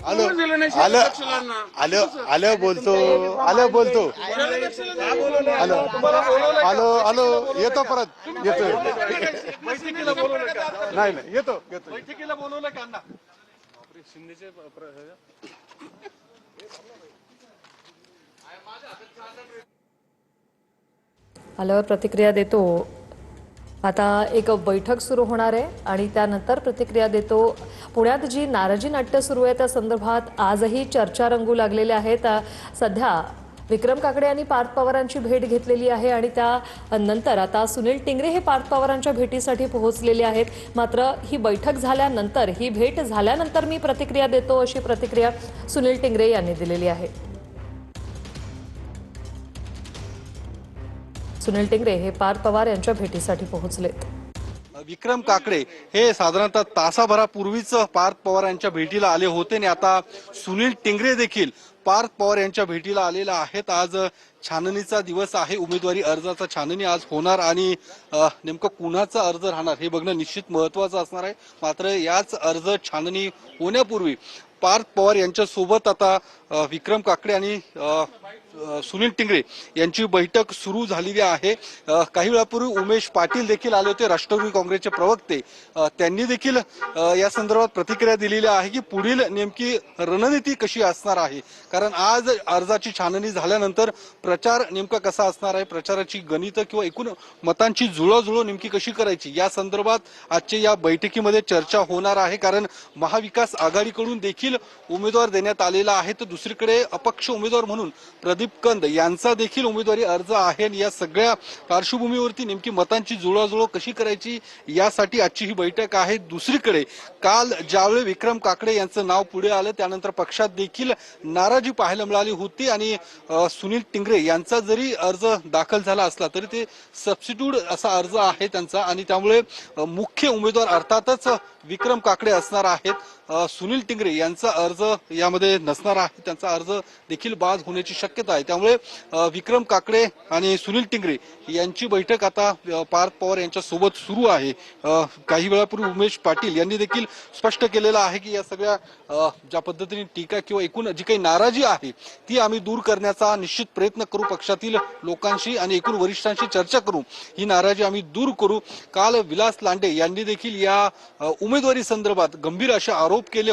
आलो आलो आलो आलो बोलतो आलो बोलतो आलो आलो आलो येतो परत येतो बैठकीला बोलवलं का? नाही नाही येतो येतो बैठकीला बोलवलं का अण्णा? शिंदेचे आल्यावर प्रतिक्रिया देतो। आता एक बैठक सुरू होणार आहे आणि त्यानंतर प्रतिक्रिया देतो। पुण्यात जी नाराजी नाट्य सुरू आहे त्या संदर्भात आजही चर्चा रंगू लागलेल्या आहेत। सध्या विक्रम काकडे यांनी पार्थ पवारांची भेट घेतलेली आहे आणि त्यानंतर आता सुनील टिंगरे हे पार्थ पवारांच्या भेटीसाठी पोहोचलेले आहेत। मात्र ही बैठक झाल्यानंतर ही भेट झाल्यानंतर मी प्रतिक्रिया देतो अशी प्रतिक्रिया सुनील टिंगरे यांनी दिलेली आहे। सुनील टिंगरे हे पार्थ पवार यांच्या भेटीसाठी पोहोचलेत। विक्रम काकडे हे साधारणतः तासाभरापूर्वीच पार्थ पवार यांच्या भेटीला आले होते आणि आता सुनील टिंगरे देखील पार्थ पवार यांच्या भेटीला आलेला आहेत। आज छाननीचा दिवस आहे, उमेदवारी अर्जाचा छाननी आज होणार आणि नेमकं कुणाचा अर्ज राहणार हे बघणं निश्चित महत्त्वाचं असणार आहे। मात्र याच अर्ज छाननी होण्यापूर्वी पार्थ पवार यांच्या सोबत आता विक्रम काकडे आणि सुनील टिंगरे यांची बैठक सुरू झालेली आहे। काही वेळापूर्वी उमेश पाटील देखील आले होते, राष्ट्रवादी काँग्रेसचे प्रवक्ते, त्यांनी देखील या संदर्भात प्रतिक्रिया दिलेली आहे की पुढील नेमकी रणनीती कशी असणार आहे। कारण आज अर्जाची छाननी झाल्यानंतर प्रचार नेमका कसा असणार आहे, प्रचाराची गणित किंवा एकूण मतांची जुळवाजुळव नेमकी कशी करायची या संदर्भात आजच्या या बैठकीमध्ये चर्चा होणार आहे। कारण महाविकास आघाडीकडून देखील उमेदवार देण्यात आलेला आहे, तर दुसरीकडे अपक्ष उमेदवार म्हणून प्रदीप कंद यांचा देखील उमेदवारी अर्ज आहे। या सगळ्या पार्श्वभूमीवरती नेमकी मतांची जुळवाजुळव कशी करायची यासाठी आजची ही बैठक आहे। दुसरीकडे काल ज्यावेळी विक्रम काकडे यांचं नाव पुढे आलं त्यानंतर पक्षात देखील नाराजी पाहायला मिळाली होती आणि सुनील टिंगरे यांचा जरी अर्ज दाखल झाला असला तरी ते सबस्टिट्यूट असा अर्ज आहे त्यांचा आणि त्यामुळे मुख्य उमेदवार अर्थातच विक्रम काकडे असणार आहेत। सुनील टिंगरे यांचा अर्ज यामध्ये नसणार आहे, त्यांचा अर्ज देखील बाद होण्याची शक्यता आहे। त्यामुळे विक्रम काकडे आणि सुनील टिंगरे यांची बैठक आता पार्थ पवार यांच्या सोबत सुरू आहे। काही वेळापूर्वी उमेश पाटील यांनी देखील स्पष्ट केलेलं आहे की या सगळ्या ज्या पद्धतीने टीका किंवा एकूण जी काही नाराजी आहे ती आम्ही दूर करण्याचा निश्चित प्रयत्न करू, पक्षातील लोकांशी आणि एकूण वरिष्ठांशी चर्चा करू, ही नाराजी आम्ही दूर करू। काल विलास लांडे यांनी देखील या उमेदवारी संदर्भात गंभीर असे आरोप केले।